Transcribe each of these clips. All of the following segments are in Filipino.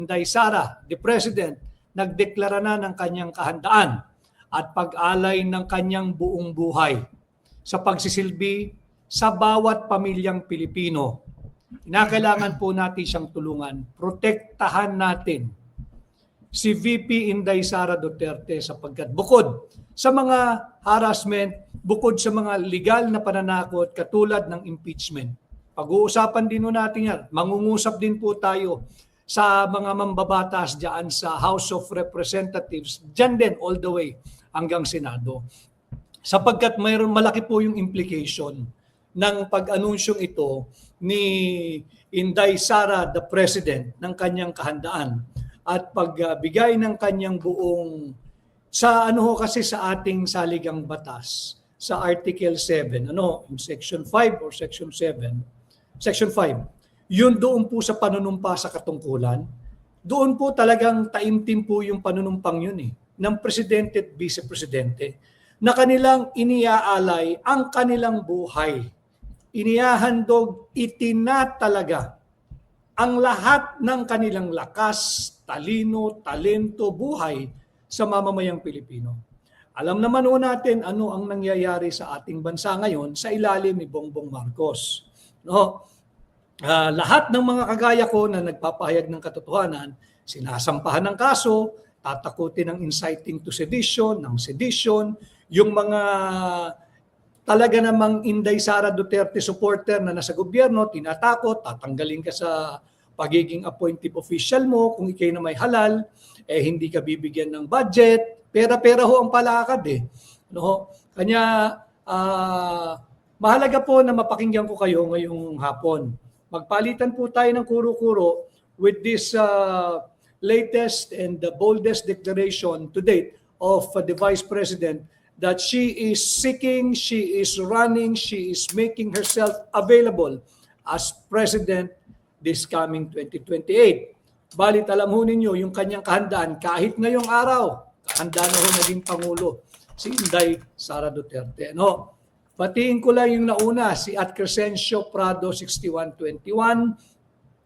Inday Sara, the President, nagdeklara na ng kanyang kahandaan at pag-alay ng kanyang buong buhay sa pagsisilbi sa bawat pamilyang Pilipino. Kinakailangan po natin siyang tulungan. Protektahan natin si VP Inday Sara Duterte sapagkat bukod sa mga harassment, bukod sa mga legal na pananakot katulad ng impeachment. Pag-uusapan din natin yan. Mangungusap din po tayo sa mga mambabatas dyan sa House of Representatives, dyan din all the way hanggang Senado. Sapagkat mayroon malaki po yung implication ng pag-anunsyong ito ni Inday Sara, the President, ng kanyang kahandaan at pagbigay ng kanyang buong sa kasi sa ating saligang batas sa Article 7, in Section 5 or Section 7, Section 5. Yun doon po sa panunumpa sa katungkulan, doon po talagang taimtim po yung panunumpang yun ng Presidente at Vice Presidente na kanilang iniaalay ang kanilang buhay. Inihahandog, itinatalaga ang lahat ng kanilang lakas, talino, talento, buhay sa mamamayang Pilipino. Alam naman natin ano ang nangyayari sa ating bansa ngayon sa ilalim ni Bongbong Marcos. Lahat ng mga kagaya ko na nagpapahayag ng katotohanan, sinasampahan ng kaso, tatakutin ng inciting to sedition, ng sedition, yung mga talaga namang Inday Sara Duterte supporter na nasa gobyerno, tinatakot, tatanggalin ka sa pagiging appointive official mo, kung ikay na may halal, hindi ka bibigyan ng budget, pera-pera ho ang palakad Kanya, mahalaga po na mapakinggan ko kayo ngayong hapon. Magpalitan po tayo ng kuro-kuro with this latest and the boldest declaration to date of the Vice President that she is seeking, she is running, she is making herself available as President this coming 2028. Balit alam ho ninyo yung kanyang kahandaan kahit ngayong araw, kahandaan na ho naging Pangulo si Inday Sara Duterte. Batiin ko lang yung nauna, si at Crescencio Prado 6121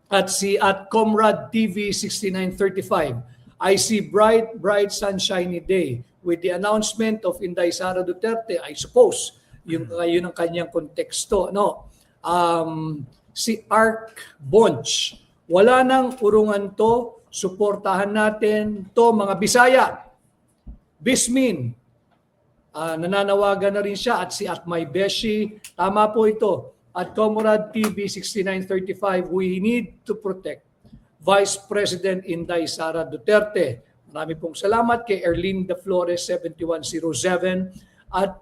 at si at Comrade TV 6935. I see bright sunshiny day with the announcement of Inday Sara Duterte. I suppose yun ang kanyang konteksto. Si Ark Bonch, wala nang urungan to, suportahan natin to mga Bisaya. Bismin, nananawagan na rin siya at si Atmay Beshi, tama po ito. At Comrade TV 6935, we need to protect Vice President Inday Sara Duterte. Marami pong salamat kay Erlinda Flores 7107 at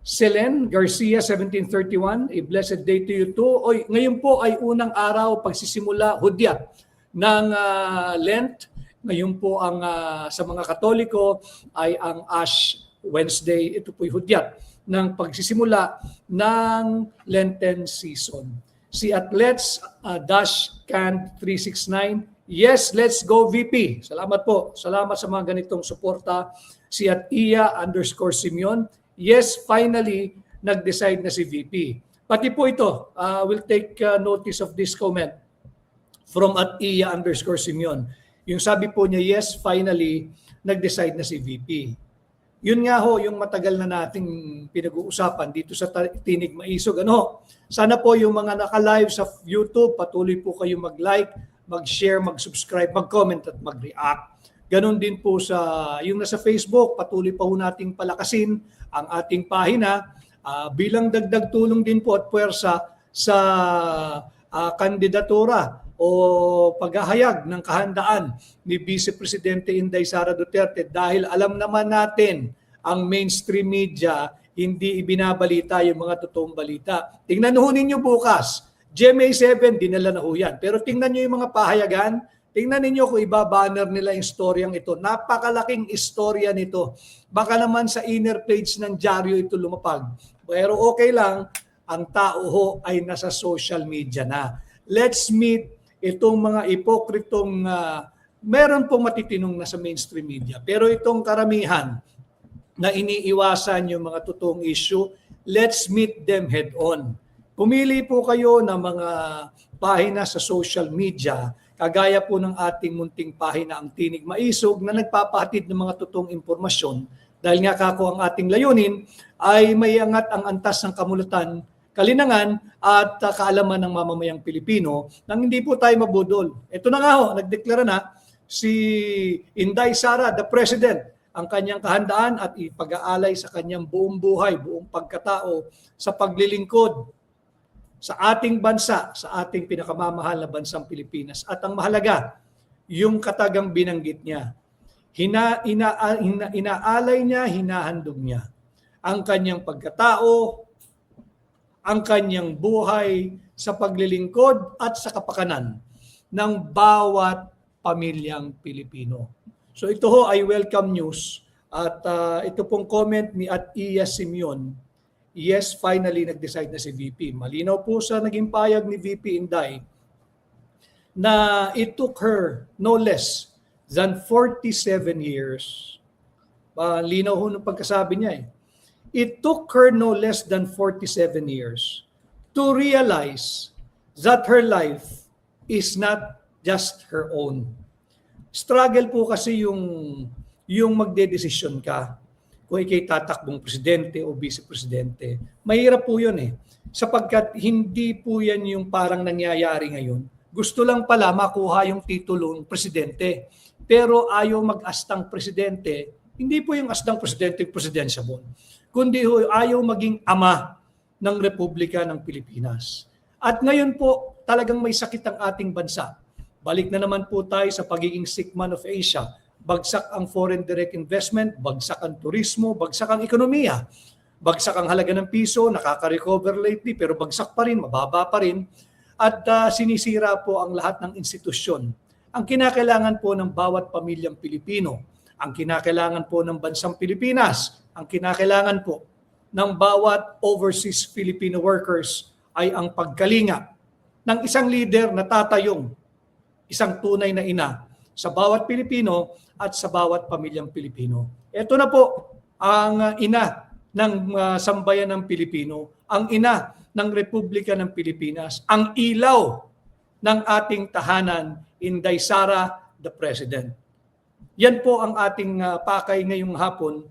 Selen Garcia 1731. A blessed day to you too. Ngayon po ay unang araw pagsisimula hudyat ng Lent. Ngayon po ang sa mga Katoliko ay ang Ash Wednesday. Ito po'y hudyat ng pagsisimula ng Lenten season. Si Athletes Can 369, yes, let's go VP. Salamat po. Salamat sa mga ganitong suporta. Si Iya_Simeon, yes, finally, nag-decide na si VP. Pati po ito, we'll take notice of this comment from Iya_Simeon. Yung sabi po niya, yes, finally, nag-decide na si VP. Yun nga ho, yung matagal na nating pinag-uusapan dito sa Tinig Maisog. Sana po yung mga naka-live sa YouTube, patuloy po kayo mag-like, mag-share, mag-subscribe, mag-comment at mag-react. Ganon din po sa yung nasa Facebook, patuloy pa ho nating palakasin ang ating pahina bilang dagdag tulong din po at puwersa sa kandidatura o paghahayag ng kahandaan ni Vice Presidente Inday Sara Duterte dahil alam naman natin ang mainstream media hindi ibinabalita yung mga totoong balita. Tingnan ho ninyo bukas, GMA7 dinala na ho yan. Pero tingnan nyo yung mga pahayagan, tingnan ninyo kung ibabanner nila yung storyang ito. Napakalaking istorya nito. Baka naman sa inner page ng dyaryo ito lumapag. Pero okay lang, ang tao ho ay nasa social media na. Let's meet itong mga ipokritong meron pong matitinong nasa mainstream media. Pero itong karamihan na iniiwasan yung mga totoong issue, let's meet them head on. Pumili po kayo ng mga pahina sa social media kagaya po ng ating munting pahina ang Tinig Maisog na nagpapahatid ng mga totoong impormasyon dahil nga kako ang ating layunin ay maiangat ang antas ng kamulutan, kalinangan at kaalaman ng mamamayang Pilipino nang hindi po tayo mabudol. Ito na nga ho, nagdeklara na si Inday Sara, the President, ang kanyang kahandaan at ipag-aalay sa kanyang buong buhay, buong pagkatao sa paglilingkod sa ating bansa, sa ating pinakamamahal na bansang Pilipinas. At ang mahalaga, yung katagang binanggit niya, inaalay niya, hinahandog niya ang kanyang pagkatao, ang kanyang buhay sa paglilingkod at sa kapakanan ng bawat pamilyang Pilipino. So ito ho ay welcome news at ito pong comment ni Iya Simeon. Yes, finally nag-decide na si VP. Malinaw po sa naging payag ni VP Inday na it took her no less than 47 years. Linaw ho ng pagkasabi niya eh. It took her no less than 47 years to realize that her life is not just her own. Struggle po kasi yung magdedesisyon ka kung ikay tatakbong presidente o vice-presidente. Mahirap po yun eh. Sapagkat hindi po yan yung parang nangyayari ngayon. Gusto lang pala makuha yung titulong presidente. Pero ayaw mag-astang presidente. Hindi po yung astang presidente presidentiable. Kundi ayaw maging ama ng Republika ng Pilipinas. At ngayon po talagang may sakit ang ating bansa. Balik na naman po tayo sa pagiging sick man of Asia. Bagsak ang foreign direct investment, bagsak ang turismo, bagsak ang ekonomiya. Bagsak ang halaga ng piso, nakaka-recover lately pero bagsak pa rin, mababa pa rin. At sinisira po ang lahat ng institusyon. Ang kinakailangan po ng bawat pamilyang Pilipino, ang kinakailangan po ng bansang Pilipinas, ang kinakailangan po ng bawat overseas Filipino workers ay ang pagkalinga ng isang leader na tatayong isang tunay na ina sa bawat Pilipino at sa bawat pamilyang Pilipino. Ito na po ang ina ng sambayan ng Pilipino, ang ina ng Republika ng Pilipinas, ang ilaw ng ating tahanan, Inday Sara, the President. Yan po ang ating pakay ngayong hapon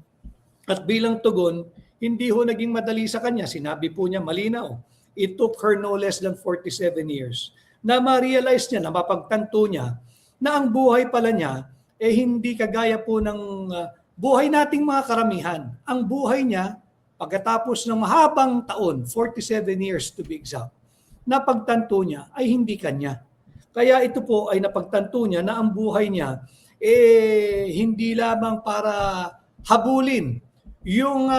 at bilang tugon, hindi ho naging madali sa kanya. Sinabi po niya malinaw, it took her no less than 47 years na ma-realize niya, na mapagtanto niya na ang buhay pala niya hindi kagaya po ng buhay nating mga karamihan. Ang buhay niya, pagkatapos ng mahabang taon, 47 years to be exact, napagtanto niya ay hindi kanya. Kaya ito po ay napagtanto niya na ang buhay niya hindi lamang para habulin yung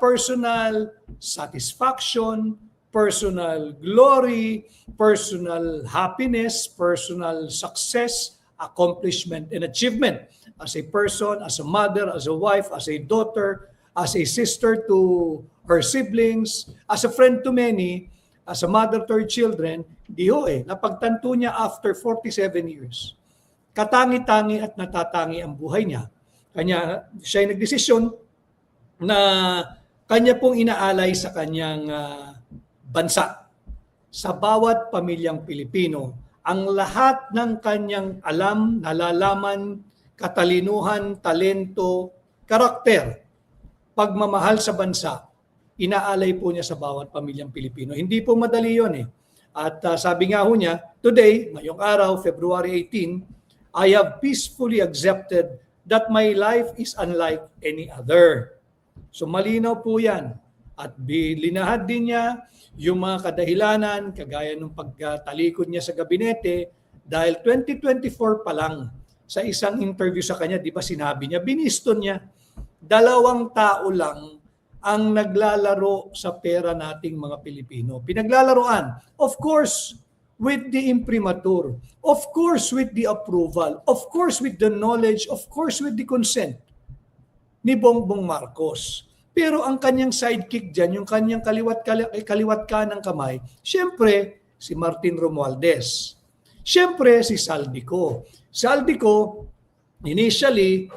personal satisfaction, personal glory, personal happiness, personal success, accomplishment, and achievement as a person, as a mother, as a wife, as a daughter, as a sister to her siblings, as a friend to many, as a mother to her children. Di ho napagtanto niya after 47 years. Katangi-tangi at natatangi ang buhay niya. Kanya siya ay nagdesisyon na kanya pong inaalay sa kanyang bansa. Sa bawat pamilyang Pilipino, ang lahat ng kanyang alam, nalalaman, katalinuhan, talento, karakter, pagmamahal sa bansa, inaalay po niya sa bawat pamilyang Pilipino. Hindi po madali yun eh. At sabi nga ho niya, today, ngayong araw, February 18, I have peacefully accepted that my life is unlike any other. So malinaw po yan. At linahad din niya yung mga kadahilanan, kagaya ng pagtalikod niya sa gabinete, dahil 2024 pa lang, sa isang interview sa kanya, di ba sinabi niya, biniston niya, 2 tao lang ang naglalaro sa pera nating mga Pilipino. Pinaglalaroan, of course, with the imprimatur, of course with the approval, of course with the knowledge, of course with the consent ni Bongbong Marcos. Pero ang kanyang sidekick dyan, yung kanyang kaliwat kanang kamay, siyempre si Martin Romualdez. Siyempre si Saldico. Saldico, initially,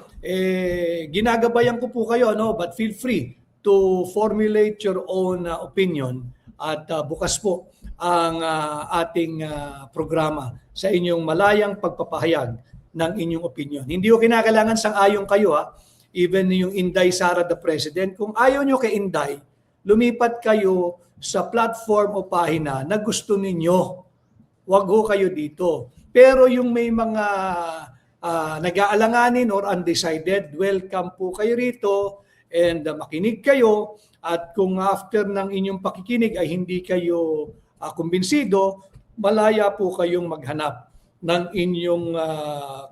ginagabayan ko po kayo, but feel free to formulate your own opinion at bukas po ang ating programa sa inyong malayang pagpapahayag ng inyong opinion. Hindi ko kinakailangan sang-ayon kayo even yung Inday Sara the President. Kung ayaw nyo kay Inday, lumipat kayo sa platform o pahina na gusto ninyo. Wag ho kayo dito. Pero yung may mga nag-aalanganin or undecided, welcome po kayo rito and makinig kayo. At kung after ng inyong pakikinig ay hindi kayo kumbinsido, malaya po kayong maghanap ng inyong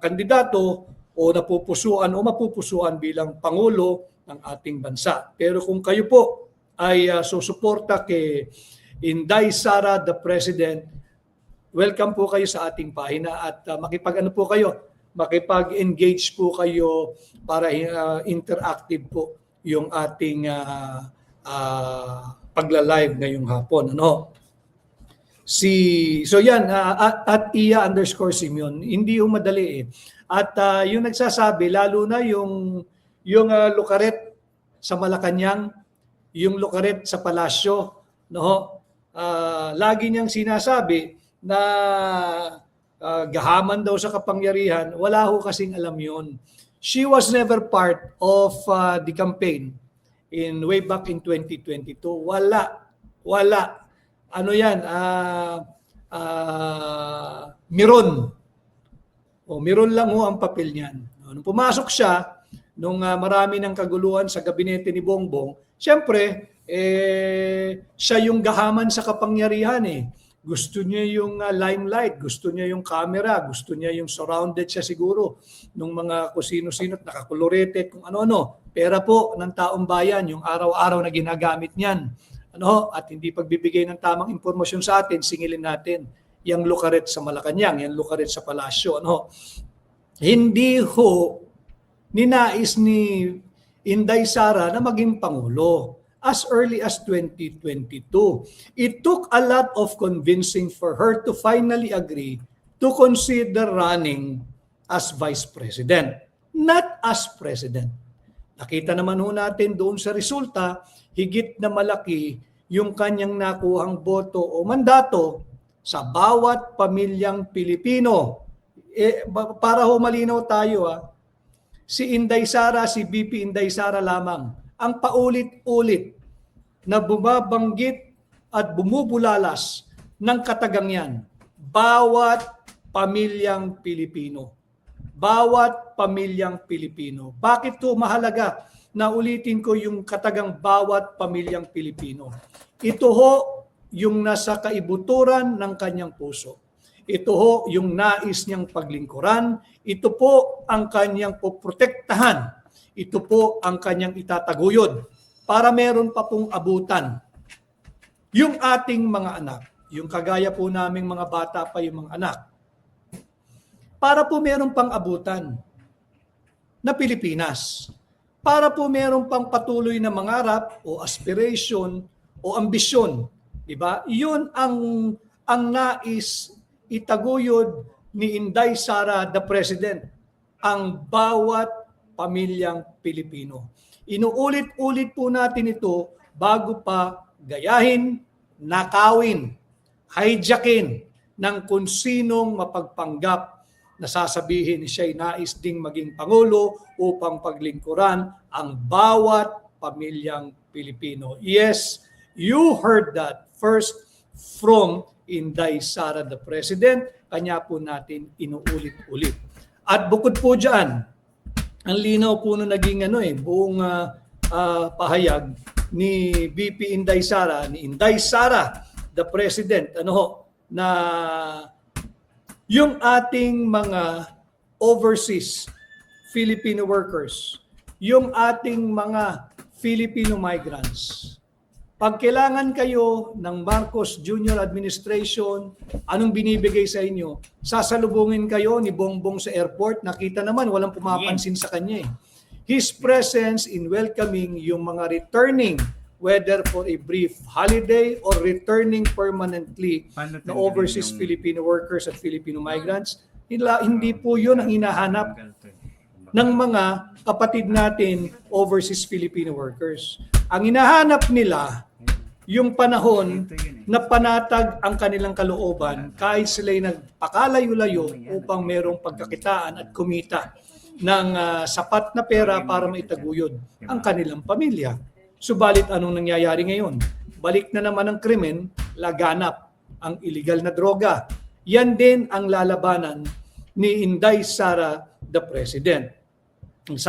kandidato o napupusuan o mapupusuan bilang Pangulo ng ating bansa. Pero kung kayo po ay susuporta kay Inday Sara the President, welcome po kayo sa ating pahina at makipag-engage po kayo para interactive po yung ating pagla-live ngayong hapon. So yan, at Iya_Simeon, hindi yung madali . At yung nagsasabi, lalo na yung lukaret sa Malacanang, yung lukaret sa palasyo, lagi niyang sinasabi na gahaman daw sa kapangyarihan, wala ho kasing alam yun. She was never part of the campaign way back in 2022. Wala. Ano yan? Miron. Miron lang ho ang papel niyan. Nung pumasok siya, nung marami ng kaguluhan sa gabinete ni Bongbong, siyempre, siya yung gahaman sa kapangyarihan . Gusto niya yung limelight, gusto niya yung camera, gusto niya yung surrounded siya siguro nung mga kusino-sino at nakakolorete kung ano-ano. Pera po ng taong bayan, yung araw-araw na ginagamit niyan. At hindi pagbibigay ng tamang impormasyon sa atin, singilin natin yung lukaret sa Malacanang, yung lukaret sa palasyo. Hindi ho ninais ni Inday Sara na maging Pangulo as early as 2022. It took a lot of convincing for her to finally agree to consider running as Vice President, not as President. Nakita naman ho natin doon sa resulta, higit na malaki yung kanyang nakuhang boto o mandato sa bawat pamilyang Pilipino. Para ho malinaw tayo, si Inday Sara, si VP Inday Sara lamang ang paulit-ulit na bumabanggit at bumubulalas ng katagang yan. Bawat pamilyang Pilipino. Bawat pamilyang Pilipino. Bakit to mahalaga na ulitin ko yung katagang bawat pamilyang Pilipino? Ito ho yung nasa kaibuturan ng kanyang puso. Ito ho yung nais niyang paglingkuran. Ito po ang kanyang poprotektahan. Ito po ang kanyang itataguyod para meron pa pong abutan. Yung ating mga anak, yung kagaya po naming mga bata pa yung mga anak, para po meron pang abutan na Pilipinas. Para po meron pang patuloy na mangarap o aspiration o ambisyon. Diba? Yun ang nais itaguyod ni Inday Sara the President, ang bawat pamilyang Pilipino. Inuulit-ulit po natin ito bago pa gayahin, nakawin, hijackin ng kung sinong mapagpanggap na sasabihin siya'y nais ding maging Pangulo upang paglingkuran ang bawat pamilyang Pilipino. Yes, you heard that first from Inday Sara the President. Kanya po natin inuulit-ulit. At bukod po dyan, ang linaw po na naging buong pahayag ni VP Inday Sara, ni Inday Sara the President, na yung ating mga overseas Filipino workers, yung ating mga Filipino migrants, pag kailangan kayo ng Marcos Jr. Administration, anong binibigay sa inyo? Sasalubungin kayo ni Bongbong sa airport, nakita naman walang pumapansin sa kanya . His presence in welcoming yung mga returning, whether for a brief holiday or returning permanently na overseas Filipino workers at Filipino migrants, hindi po yun ang hinahanap ng mga kapatid natin overseas Filipino workers. Ang hinahanap nila yung panahon na panatag ang kanilang kalooban kahit sila'y nagpakalayo-layo upang merong pagkakitaan at kumita ng sapat na pera para maitaguyod ang kanilang pamilya. Subalit anong nangyayari ngayon? Balik na naman ang krimen, laganap ang illegal na droga. Yan din ang lalabanan ni Inday Sara the President.